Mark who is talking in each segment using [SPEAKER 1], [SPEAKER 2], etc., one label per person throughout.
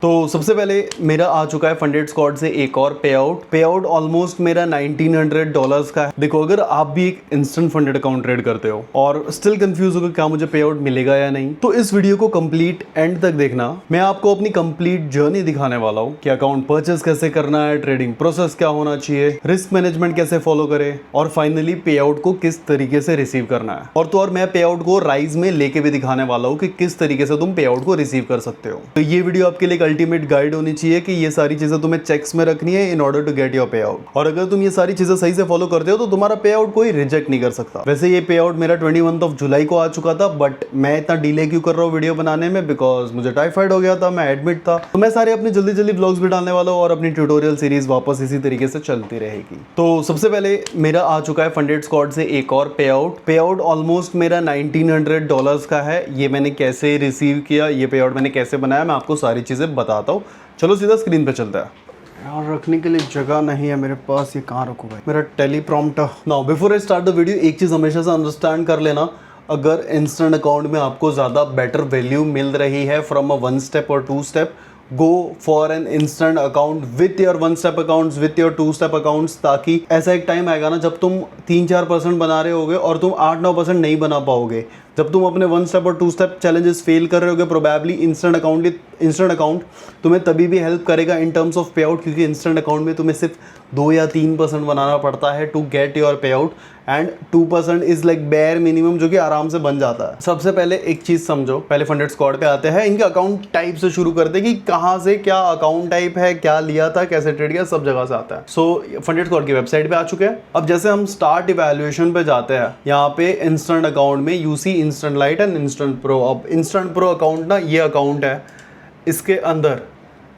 [SPEAKER 1] तो सबसे पहले मेरा आ चुका है फंडेड स्क्वाड से एक और पे आउट ऑलमोस्ट मेरा $1900 का है। देखो, अगर आप भी एक इंस्टेंट फंडेड अकाउंट ट्रेड करते हो और स्टिल कंफ्यूज हो कि क्या मुझे पे आउट मिलेगा या नहीं, तो इस वीडियो को कंप्लीट एंड तक देखना। मैं आपको अपनी कंप्लीट जर्नी दिखाने वाला हूँ कि अकाउंट परचेस कैसे करना है, ट्रेडिंग प्रोसेस क्या होना चाहिए, रिस्क मैनेजमेंट कैसे फॉलो करे और फाइनली पे आउट को किस तरीके से रिसीव करना है। और मैं पे आउट को राइज में लेके भी दिखाने वाला हूँ कि किस तरीके से तुम पे आउट को रिसीव कर सकते हो। तो ये वीडियो आपके लिए अल्टीमेट गाइड होनी चाहिए कि ये सारी चीजें तुम्हें चेक्स में रखनी है in order to get your payout. और अगर तुम ये सारी चीजें सही से फॉलो करते हो तो तुम्हारा पे आउट कोई रिजेक्ट नहीं कर सकता। वैसे ये पे आउट मेरा 21 जुलाई को आ चुका था, बट मैं इतना डिले क्यों कर रहा हूँ वीडियो बनाने में, बिकॉज मुझे टाइफाइड हो गया था, मैं एडमिट था। तो मैं सारे अपने जल्दी जल्दी ब्लॉग्स भी डालने वाला हूँ और अपनी ट्यूटोरियल सीरीज वापस इसी तरीके से चलती रहेगी। तो सबसे पहले मेरा आ चुका है फंडेड स्क्वाड से एक और पे आउट ऑलमोस्ट मेरा $1900 का है। ये मैंने कैसे रिसीव किया, ये पे आउट मैंने कैसे बनाया, मैं आपको सारी चीजें बताता हूँ। चलो सीधा स्क्रीन पे चलता है। यार रखने के लिए जगह नहीं है मेरे पास, ये कहाँ रखूँ भाई मेरा teleprompter. Now before I start the video, एक चीज़ हमेशा से अंडरस्टैंड कर लेना, अगर इंस्टेंट अकाउंट में आपको ज़्यादा बेटर वैल्यू मिल रही है फ्रॉम अ 1 स्टेप और 2 step, go for an instant account with your 1 step accounts, with your 2 step accounts, ताकि ऐसा एक टाइम आएगा ना जब तुम 3-4% बना रहे होगे और तुम 8-9% नहीं बना पाओगे। जब तुम अपने 1 स्टेप और 2 स्टेप चैलेंजेस फेल कर रहे होगे, प्रोबेबली इंस्टेंट अकाउंट तुम्हें तभी भी हेल्प करेगा in terms of payout, क्योंकि इंस्टेंट अकाउंट में तुम्हें सिर्फ 2 या 3% बनाना पड़ता है to get your payout, and 2% is like bare minimum, जो कि आराम से बन जाता है। सबसे पहले एक चीज समझो, पहले फंडेड स्क्वाड पे आते हैं, इनके अकाउंट टाइप से शुरू करते हैं कि कहाँ से क्या अकाउंट टाइप है, क्या लिया था, कैसे ट्रेड किया, सब जगह से आता है। सो फंडेड स्क्वाड की वेबसाइट पे आ चुके हैं। अब जैसे हम स्टार्ट इवैल्यूएशन पे जाते हैं, यहाँ पे इंस्टेंट अकाउंट में UC instant light and instant pro. अब इंस्टेंट प्रो अकाउंट ना, ये अकाउंट है, इसके अंदर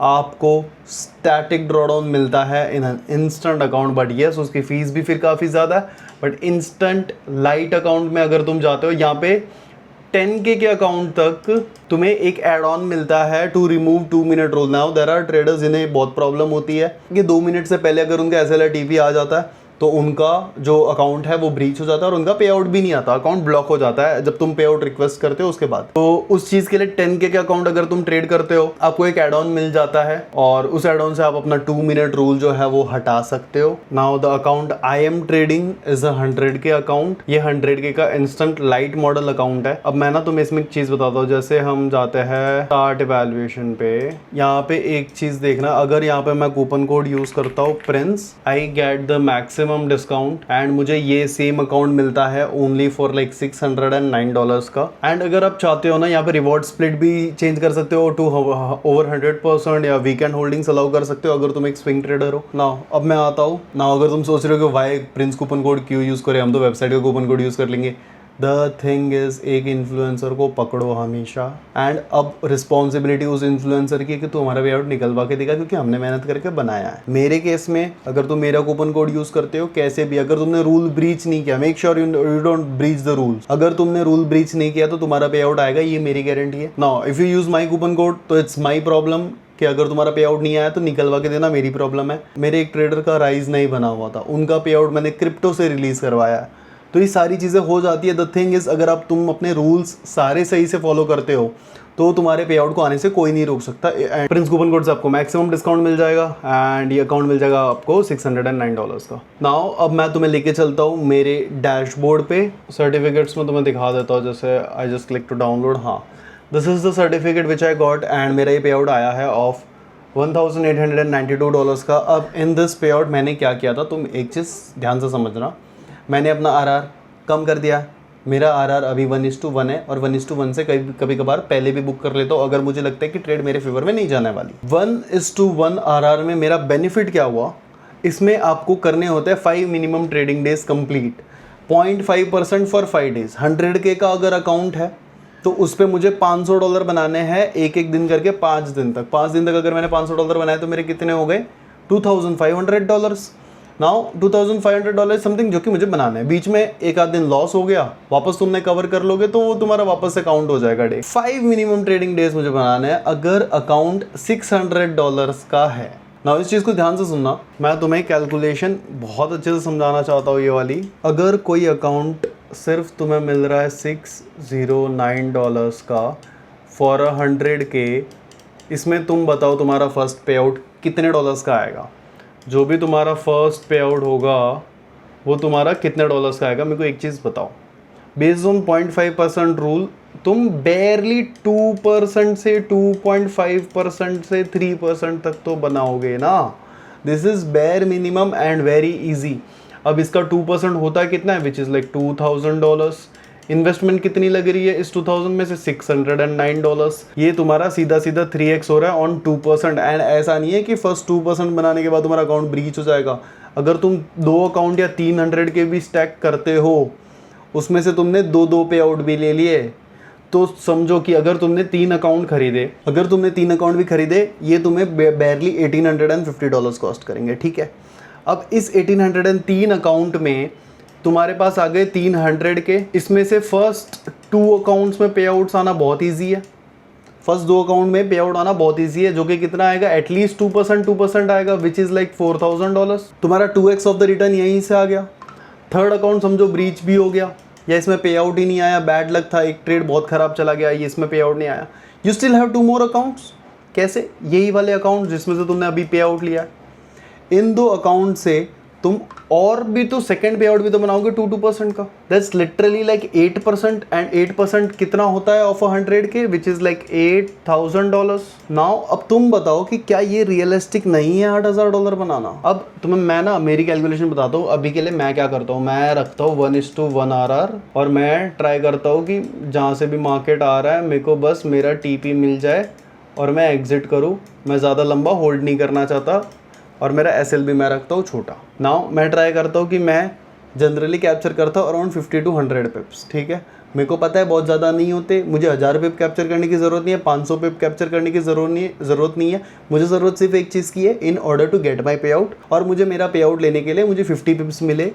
[SPEAKER 1] आपको स्टैटिक ड्रॉडाउन मिलता है इन इंस्टेंट अकाउंट, बट येस उसकी फीस भी फिर काफ़ी ज़्यादा है। बट इंस्टेंट लाइट अकाउंट में अगर तुम जाते हो, यहाँ पे 10K के अकाउंट तक तुम्हें एक एड ऑन मिलता है to remove 2 minute rule. Now there are traders जिन्हें बहुत प्रॉब्लम होती है कि 2 मिनट से पहले अगर उनका SLR-TP आ जाता है तो उनका जो अकाउंट है वो ब्रीच हो जाता है और उनका पे आउट भी नहीं आता, अकाउंट ब्लॉक हो जाता है जब तुम पे आउट रिक्वेस्ट करते हो उसके बाद। तो उस चीज़ के लिए 10K के अकाउंट अगर तुम ट्रेड करते हो, आपको एक एड ऑन मिल जाता है और उस एड ऑन से आप अपना 2 मिनट रूल जो है वो हटा सकते हो। Now the account I am trading is a 100K account. ये 100K का इंस्टेंट लाइट मॉडल अकाउंट है। अब मैं ना तुम्हें इसमें एक चीज़ बताता हूँ, जैसे हम जाते हैं स्टार्ट इवैल्यूएशन पे, यहाँ पे एक चीज़ देखना, अगर यहाँ पे मैं कूपन कोड यूज़ करता हूँ Prince, I get the maximum discount and मुझे ये सेम अकाउंट मिलता है ओनली फॉर लाइक $609 का। एंड अगर आप चाहते हो ना, यहाँ पे रिवॉर्ड स्प्लिट भी चेंज कर सकते हो टू ओवर 100% या वीकेंड होल्डिंग्स अलाउ कर सकते हो अगर तुम एक स्विंग ट्रेडर हो। ना अब मैं आता हूँ ना, अगर तुम सोच रहे हो कि वाई प्रिंस कूपन कोड क्यों यूज़ करें, हम तो वेबसाइट का कूपन कोड यूज़ कर लेंगे। द थिंग इज, एक इन्फ्लुएंसर को पकड़ो हमेशा, एंड अब रिस्पॉन्सिबिलिटी उस इन्फ्लुएंसर की है कि तू हमारा पे आउट निकलवा के देगा, क्योंकि हमने मेहनत करके बनाया है। मेरे केस में अगर तुम मेरा कूपन कोड यूज करते हो, कैसे भी अगर तुमने रूल ब्रीच नहीं किया, make sure you don't breach the rules. अगर तुमने रूल ब्रीच नहीं किया तो तुम्हारा पे आउट आएगा, ये मेरी गारंटी है। Now if you use my coupon code तो इट्स माई प्रॉब्लम कि अगर तुम्हारा पे आउट नहीं आया तो निकलवा के देना, मेरी प्रॉब्लम है। मेरे एक ट्रेडर का राइज नहीं बना हुआ था, उनका पे आउट मैंने क्रिप्टो से रिलीज करवाया है, तो ये सारी चीज़ें हो जाती है। द थिंग इज, अगर आप तुम अपने रूल्स सारे सही से फॉलो करते हो तो तुम्हारे पे आउट को आने से कोई नहीं रोक सकता। प्रिंस कूपन कोड से आपको मैक्सिमम डिस्काउंट मिल जाएगा एंड ये अकाउंट मिल जाएगा आपको $609 का। नाउ अब मैं तुम्हें लेके चलता हूँ मेरे डैशबोर्ड पे, सर्टिफिकेट्स में तुम्हें दिखा देता हूँ। जैसे I just click to download, हाँ this is the certificate which I got and मेरा ये पे आउट आया है ऑफ $1892 का। अब इन दिस पे आउट मैंने क्या किया था, तुम एक चीज़ ध्यान से समझना, मैंने अपना RR कम कर दिया। मेरा RR अभी 1:1 है और 1:1 से कभी कभार पहले भी बुक कर लेता हूँ अगर मुझे लगता है कि ट्रेड मेरे फेवर में नहीं जाने वाली। 1:1 RR में मेरा बेनिफिट क्या हुआ, इसमें आपको करने होते हैं 5 minimum trading days complete, 0.5% for 5 days. 100K का अगर अकाउंट है तो उस पर मुझे $500 बनाने हैं एक एक दिन करके 5 दिन तक। 5 दिन तक अगर मैंने $500 बनाए तो मेरे कितने हो गए, $2500। नाउ $2500 समथिंग जो कि मुझे बनाना है। बीच में एक आध दिन लॉस हो गया, वापस तुमने कवर कर लोगे तो वो तुम्हारा वापस से काउंट हो जाएगा डे। 5 मिनिमम ट्रेडिंग डेज मुझे बनाना है अगर अकाउंट $600 का है। नाउ इस चीज़ को ध्यान से सुनना, मैं तुम्हें कैलकुलेशन बहुत अच्छे से समझाना चाहता हूँ। ये वाली, अगर कोई अकाउंट सिर्फ तुम्हें मिल रहा है $609 का फॉर 100K इसमें तुम बताओ तुम्हारा फर्स्ट पे आउट कितने डॉलर्स का आएगा। जो भी तुम्हारा फर्स्ट पे आउट होगा वो तुम्हारा कितने डॉलर्स का आएगा। मेरे को एक चीज़ बताओ, बेस्ड ऑन 0.5% रूल तुम बेयरली 2% से 2.5% से 3% तक तो बनाओगे ना। This is bare minimum and very easy. अब इसका 2% होता है कितना है, विच इज़ लाइक $2000। इन्वेस्टमेंट कितनी लग रही है इस 2000 में से, $609। ये तुम्हारा सीधा सीधा 3x हो रहा है ऑन 2%। एंड ऐसा नहीं है कि फर्स्ट 2% बनाने के बाद तुम्हारा अकाउंट ब्रीच हो जाएगा। अगर तुम 2 अकाउंट या 300 के भी स्टैक करते हो, उसमें से तुमने 2 पे आउट भी ले लिए, तो समझो कि अगर तुमने 3 अकाउंट खरीदे, अगर तुमने 3 अकाउंट भी खरीदे, ये तुम्हें बेयरली $1850 कॉस्ट करेंगे, ठीक है। अब इस 1803 अकाउंट में तुम्हारे पास आ गए 300 के। इसमें से फर्स्ट 2 अकाउंट्स में पे आउट्स आना बहुत ईजी है। फर्स्ट 2 अकाउंट में पे आउट आना बहुत ईजी है, जो कि कितना आएगा, एटलीस्ट 2% आएगा, विच इज़ लाइक $4000। तुम्हारा 2x ऑफ द रिटर्न यहीं से आ गया। थर्ड अकाउंट समझो ब्रीच भी हो गया, या इसमें पे आउट ही नहीं आया, बैड लक था, एक ट्रेड बहुत ख़राब चला गया, ये इसमें पे आउट नहीं आया। You still have 2 more accounts. कैसे? यही वाले अकाउंट जिसमें से तुमने अभी पे आउट लिया, इन 2 अकाउंट से तुम और भी तो सेकंड पे आउट भी तो बनाओगे 2% का। That's literally like 8%। एंड 8% कितना होता है ऑफ 100 के, विच इज़ लाइक $8000। नाउ अब तुम बताओ कि क्या ये रियलिस्टिक नहीं है $8000 बनाना। अब तुम्हें मैं ना मेरी कैलकुलेशन बताता हूँ। अभी के लिए मैं क्या करता हूँ, मैं रखता हूँ 1:1 RR, और मैं ट्राई करता हूँ कि जहाँ से भी मार्केट आ रहा है मेरे को बस मेरा TP मिल जाए और मैं एग्जिट करूँ। मैं ज़्यादा लंबा होल्ड नहीं करना चाहता, और मेरा SL भी मैं रखता हूँ छोटा। नाउ मैं ट्राई करता हूँ कि मैं जनरली कैप्चर करता हूँ अराउंड 50 to 100 पिप्स, ठीक है। मेरे को पता है बहुत ज़्यादा नहीं होते, मुझे 1000 पिप कैप्चर करने की ज़रूरत नहीं है, 500 पिप कैप्चर करने की ज़रूरत नहीं है। मुझे ज़रूरत सिर्फ एक चीज़ की है, in order to get my payout. और मुझे मेरा पे आउट लेने के लिए मुझे 50 पिप्स मिले,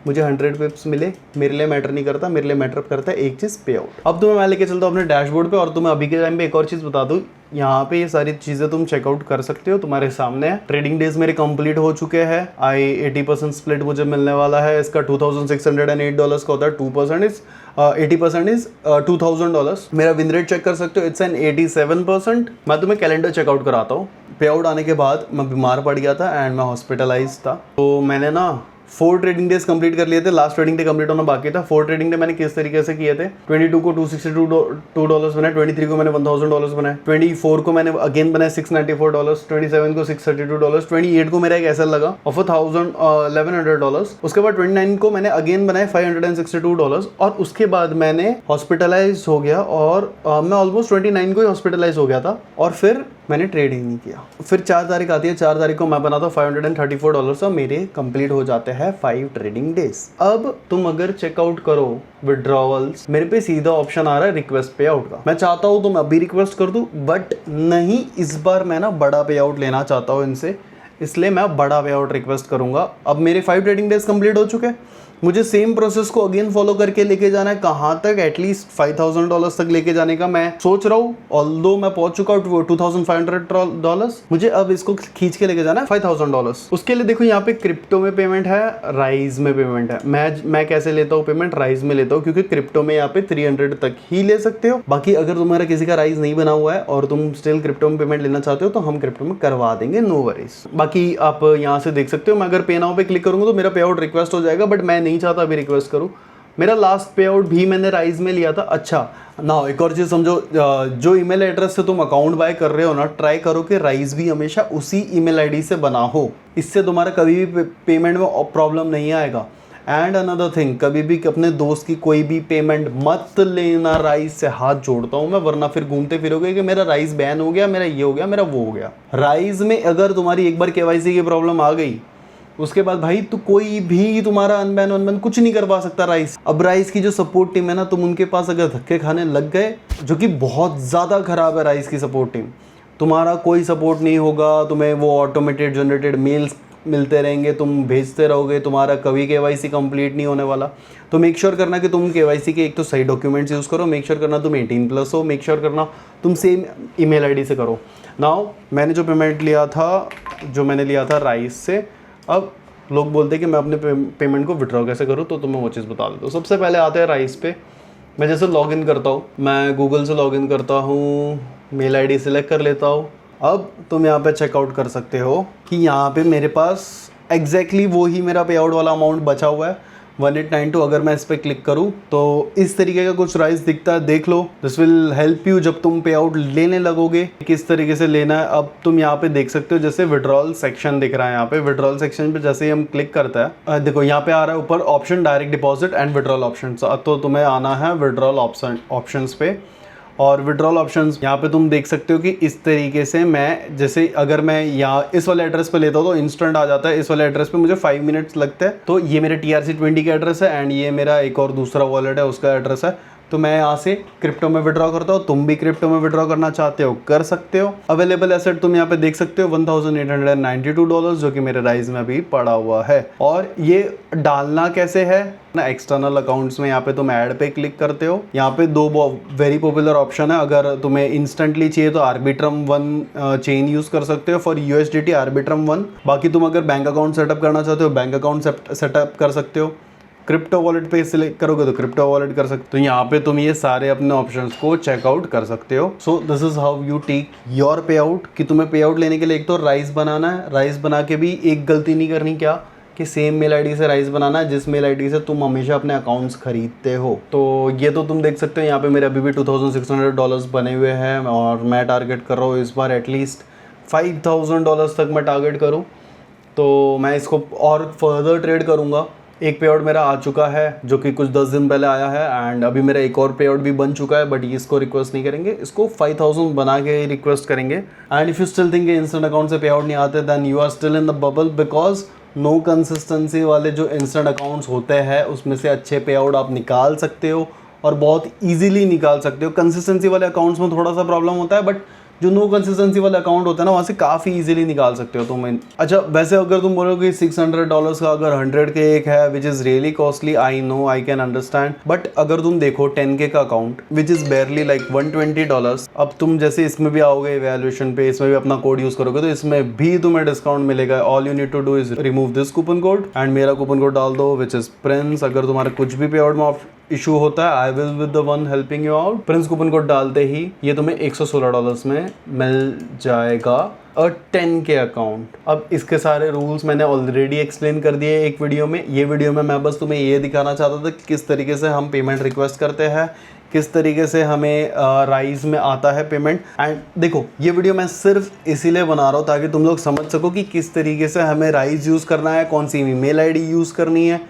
[SPEAKER 1] मुझे 100 पिप्स मिले, मेरे लिए मैटर नहीं करता। मेरे लिए मैटर करता है एक चीज़, पे आउट। अब तुम्हें मैं लेके चलता हूँ अपने डैशबोर्ड पे, और तुम्हें अभी के टाइम पे एक और चीज़ बता दूँ। यहाँ पे ये सारी चीज़ें तुम चेकआउट कर सकते हो, तुम्हारे सामने है। ट्रेडिंग डेज मेरे कंप्लीट हो चुके हैं। 80% स्प्लिट मुझे मिलने वाला है। इसका $2608 का होता है। 2% इज 80% इज $2000। मेरा विन रेट चेक कर सकते हो, इट्स एन 87%। मैं तुम्हें कैलेंडर चेकआउट कराता हूँ। पे आउट आने के बाद मैं बीमार पड़ गया था एंड मैं हॉस्पिटलाइज था, तो मैंने ना 4 ट्रेडिंग डेज कंप्लीट कर लिए थे। लास्ट ट्रेडिंग डे कंप्लीट होना बाकी था। 4 ट्रेडिंग डे मैंने किस तरीके से किए थे, 22 को $262 बनाए, 23 को मैंने $1000 बनाए, 24 को मैंने अगेन बनाए $694, 27 को $632, 28 को मेरा एक ऐसा लगा ऑफ $1100। उसके बाद 29 को मैंने अगेन बनाए $562, और उसके बाद मैंने हॉस्पिटलाइज हो गया, और मैं ऑलमोस्ट 29 को ही हॉस्पिटलाइज हो गया था, और फिर मैंने ट्रेडिंग नहीं किया। फिर 4 तारीख आती है, 4 तारीख को मैं बनाता हूँ $534, और मेरे कंप्लीट हो जाते हैं 5 ट्रेडिंग डेज। अब तुम अगर चेकआउट करो विड्रॉवल्स, मेरे पे सीधा ऑप्शन आ रहा है रिक्वेस्ट पे आउट का। मैं चाहता हूँ तो मैं अभी रिक्वेस्ट कर दूँ, बट नहीं, इस बार मैं ना बड़ा पे आउट लेना चाहता हूँ इनसे, इसलिए मैं बड़ा पे आउट रिक्वेस्ट करूँगा। अब मेरे 5 ट्रेडिंग डेज कंप्लीट हो चुके हैं, मुझे सेम प्रोसेस को अगेन फॉलो करके लेके जाना है। कहाँ तक? एटलीस्ट $5000 तक लेके जाने का मैं सोच रहा हूँ। ऑल्दो मैं पहुंच चुका हूँ $2500, मुझे अब इसको खींच के लेके जाना है $5000। उसके लिए देखो यहाँ पे क्रिप्टो में पेमेंट है, राइज में पेमेंट है। मैं कैसे लेता हूँ पेमेंट? राइज में लेता हूँ, क्योंकि क्रिप्टो में यहाँ पे 300 तक ही ले सकते हो। बाकी अगर तुम्हारा किसी का राइज नहीं बना हुआ है और तुम स्टिल क्रिप्टो में पेमेंट लेना चाहते हो, तो हम क्रिप्टो में करवा देंगे, नो वरीज। बाकी आप यहाँ से देख सकते हो, मैं अगर पे नाउ पे क्लिक करूंगा तो मेरा पे आउट रिक्वेस्ट हो जाएगा, बट मैं नहीं चाहता अभी रिक्वेस्ट करूं। मेरा लास्ट पे आउट भी मैंने राइज में लिया था। अच्छा ना, एक और चीज़ समझो, जो ईमेल एड्रेस से तुम अकाउंट बाय कर रहे हो ना, ट्राई करो कि राइज भी हमेशा उसी ईमेल आईडी से बना हो। इससे तुम्हारा कभी भी पेमेंट में प्रॉब्लम नहीं आएगा। एंड अनदर थिंग, कभी भी अपने दोस्त की कोई भी पेमेंट मत लेना राइज से, हाथ जोड़ता हूँ मैं, वरना फिर घूमते फिरोगे कि मेरा राइज बैन हो गया, मेरा ये हो गया, मेरा वो हो गया। राइज में अगर तुम्हारी एक बार KYC की प्रॉब्लम आ गई, उसके बाद भाई तो कोई भी तुम्हारा अनबैन कुछ नहीं करवा सकता राइस। अब राइस की जो सपोर्ट टीम है ना, तुम उनके पास अगर धक्के खाने लग गए, जो कि बहुत ज़्यादा ख़राब है राइस की सपोर्ट टीम, तुम्हारा कोई सपोर्ट नहीं होगा। तुम्हें वो ऑटोमेटेड जनरेटेड मेल्स मिलते रहेंगे, तुम भेजते रहोगे, तुम्हारा कभी KYC कंप्लीट नहीं होने वाला। तो मेक श्योर करना कि तुम KYC के एक तो सही डॉक्यूमेंट्स यूज़ करो, मेक श्योर करना तुम 18+ हो, मेक श्योर करना तुम सेम ईमेल आईडी से करो। नाउ मैंने जो पेमेंट लिया था राइस से, अब लोग बोलते हैं कि मैं अपने पेमेंट को विड्रॉ कैसे करूँ, तो तुम्हें वो चीज़ बता देता हूँ। सबसे पहले आते हैं राइस पे। मैं जैसे लॉगिन करता हूँ, मैं गूगल से लॉगिन करता हूँ, मेल आईडी सिलेक्ट कर लेता हूँ, अब तुम यहाँ पे चेकआउट कर सकते हो कि यहाँ पे मेरे पास एग्जैक्टली वो ही मेरा पे आउट वाला अमाउंट बचा हुआ है 1892। अगर मैं इस पर क्लिक करूँ तो इस तरीके का कुछ राइस दिखता है, देख लो। दिस विल हेल्प यू जब तुम पे आउट लेने लगोगे किस तरीके से लेना है। अब तुम यहाँ पे देख सकते हो जैसे विड्रॉल सेक्शन दिख रहा है, यहाँ पे विड्रॉल सेक्शन पे जैसे ही हम क्लिक करते हैं देखो यहाँ पे आ रहा है ऊपर option direct deposit and withdrawal option. तो तुम्हें आना है विड्रॉल ऑप्शंस पे, और विड्रॉल ऑप्शंस यहाँ पे तुम देख सकते हो कि इस तरीके से मैं जैसे अगर मैं यहाँ इस वाले एड्रेस पे लेता हूँ तो इंस्टेंट आ जाता है। इस वाले एड्रेस पे मुझे 5 मिनट्स लगते हैं। तो ये मेरे TRC20 का एड्रेस है एंड ये मेरा एक और दूसरा वॉलेट है उसका एड्रेस है। तो मैं यहाँ से क्रिप्टो में विड्रॉ करता हूँ, तुम भी क्रिप्टो में विड्रॉ करना चाहते हो कर सकते हो। अवेलेबल एसेट तुम यहाँ पे देख सकते हो $1892 जो कि मेरे राइज में अभी पड़ा हुआ है। और ये डालना कैसे है ना, एक्सटर्नल अकाउंट्स में यहाँ पे तुम ऐड पे क्लिक करते हो। यहाँ पे दो वेरी पॉपुलर ऑप्शन है। अगर तुम्हें इंस्टेंटली चाहिए तो आर्बिट्रम 1 चेन यूज कर सकते हो फॉर USDT आर्बिट्रम 1। बाकी तुम अगर बैंक अकाउंट सेटअप करना चाहते हो बैंक अकाउंट सेटअप कर सकते हो। क्रिप्टो वॉलेट पे सिलेक्ट करोगे तो क्रिप्टो वॉलेट कर सकते हो। तो यहाँ पे तुम ये सारे अपने ऑप्शंस को चेकआउट कर सकते हो। So this is how you take your payout. कि तुम्हें पे आउट लेने के लिए एक तो राइस बनाना है, राइस बना के भी एक गलती नहीं करनी क्या कि सेम मेल आईडी से राइस बनाना है जिस मेल आईडी से तुम हमेशा अपने अकाउंट्स खरीदते हो। तो ये तो तुम देख सकते हो यहाँ पे मेरे अभी भी $2600 बने हुए हैं और मैं टारगेट कर रहा हूँ इस बार एटलीस्ट $5000 तक मैं टारगेट करूँ। तो मैं इसको और फर्दर ट्रेड करूँगा। एक पे आउट मेरा आ चुका है जो कि कुछ 10 दिन पहले आया है एंड अभी मेरा एक और पे आउट भी बन चुका है, बट इसको रिक्वेस्ट नहीं करेंगे, इसको 5000 बना के रिक्वेस्ट करेंगे। And if you still think instant account से पे आउट नहीं आते then you are still in the bubble, because no consistency वाले जो इंस्टेंट अकाउंट्स होते हैं उसमें से अच्छे पे आउट आप निकाल सकते हो और बहुत ईजिली निकाल सकते हो। कंसिस्टेंसी वाले अकाउंट्स में थोड़ा सा प्रॉब्लम होता है, बट जो नो कंसिस्टेंसी वाला अकाउंट होता है ना वहाँ से काफ़ी इजीली निकाल सकते हो तुम। अच्छा वैसे अगर तुम बोलोगे $600 का अगर 100 के एक है which is really costly, I know I can understand, but अगर तुम देखो 10K का अकाउंट विच इज़ बेयरली लाइक $120। अब तुम जैसे इसमें भी आओगे वैल्यूएशन पे, इसमें भी अपना कोड यूज़ करोगे तो इसमें भी तुम्हें डिस्काउंट मिलेगा। All you need to do is remove this coupon code and मेरा कूपन कोड डाल दो विच इज़ प्रिंस। अगर तुम्हारा कुछ भी पे आउट में इशू होता है I will with the one helping you out. Prince coupon code डालते ही ये तुम्हें $116 में मिल जाएगा और 10K अकाउंट। अब इसके सारे रूल्स मैंने ऑलरेडी एक्सप्लेन कर दिए एक वीडियो में। ये वीडियो में मैं बस तुम्हें ये दिखाना चाहता था कि किस तरीके से हम पेमेंट रिक्वेस्ट करते हैं, किस तरीके से हमें राइज में आता है पेमेंट। एंड देखो ये वीडियो मैं सिर्फ इसीलिए बना रहा हूँ ताकि तुम लोग समझ सको कि किस तरीके से हमें राइज यूज़ करना है, कौन सी ईमेल आईडी यूज़ करनी है।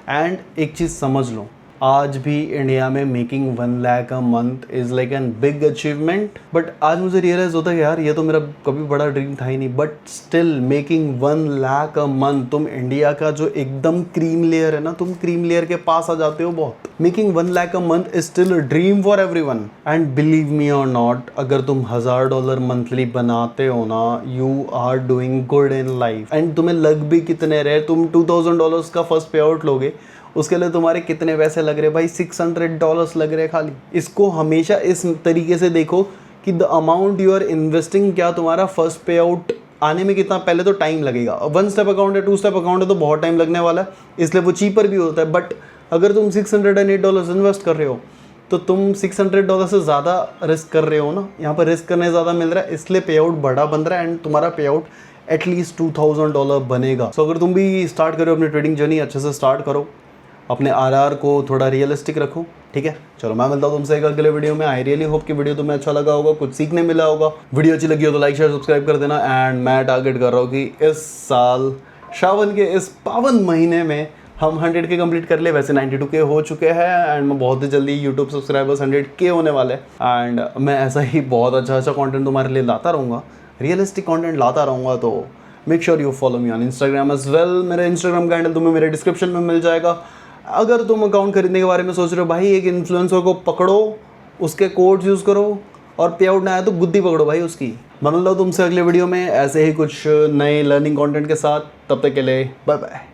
[SPEAKER 1] एंड एक चीज़ समझ लो, आज भी इंडिया में making 1 lakh a month is like an big achievement. But आज मुझे रियलाइज़ होता है कि यार ये तो मेरा कभी बड़ा ड्रीम था ही नहीं, but still making 1 lakh a month, तुम इंडिया का जो एकदम क्रीम लेयर है ना, तुम क्रीम लेयर के पास आ जाते हो बहुत। Making 1 lakh a month is still a dream for everyone and believe me or not, अगर तुम $1000 मंथली बनाते हो ना you are doing good in life. And तुम्हें लग भी कितने रहे, तुम $2000 का फर्स्ट पे आउट लोगे उसके लिए तुम्हारे कितने पैसे लग रहे भाई, $600 लग रहे खाली। इसको हमेशा इस तरीके से देखो कि the amount you are investing, क्या तुम्हारा फर्स्ट पे आउट आने में कितना पहले तो टाइम लगेगा। 1 स्टेप अकाउंट है 2 स्टेप अकाउंट है तो बहुत टाइम लगने वाला है, इसलिए वो चीपर भी होता है। बट अगर तुम $608 इन्वेस्ट कर रहे हो तो तुम $600 से ज़्यादा रिस्क कर रहे हो ना, यहाँ पर रिस्क करने ज़्यादा मिल रहा है इसलिए पे आउट बड़ा बन रहा है एंड तुम्हारा पे आउट एटलीस्ट $2000 बनेगा। सो अगर तुम भी स्टार्ट करो अपनी ट्रेडिंग जर्नी, अच्छे से स्टार्ट करो, अपने आरआर को थोड़ा रियलिस्टिक रखो, ठीक है। चलो मैं मिलता हूँ तुमसे एक अगले वीडियो में। आई रियली होप कि वीडियो तुम्हें अच्छा लगा होगा, कुछ सीखने मिला होगा। वीडियो अच्छी लगी हो तो लाइक शेयर सब्सक्राइब कर देना। एंड मैं टारगेट कर रहा हूँ कि इस साल श्रावण के इस पावन महीने में हम 100K कंप्लीट कर ले। वैसे 92K हो चुके हैं एंड मैं बहुत ही जल्दी यूट्यूब सब्सक्राइबर्स 100K होने वाले हैं। एंड मैं ऐसा ही बहुत अच्छा कंटेंट तुम्हारे लिए लाता रहूँगा, रियलिस्टिक कंटेंट लाता रहूँगा। तो make sure you follow me on Instagram as well. मेरा इंस्टाग्राम का हैंडल तुम्हें मेरे डिस्क्रिप्शन में मिल जाएगा। अगर तुम अकाउंट खरीदने के बारे में सोच रहे हो भाई, एक इन्फ्लुएंसर को पकड़ो, उसके कोड्स यूज़ करो और पे आउट ना आए तो गुद्दी पकड़ो भाई उसकी। मैं मिलता हूँ तुमसे अगले वीडियो में ऐसे ही कुछ नए लर्निंग कंटेंट के साथ। तब तक के लिए बाय बाय।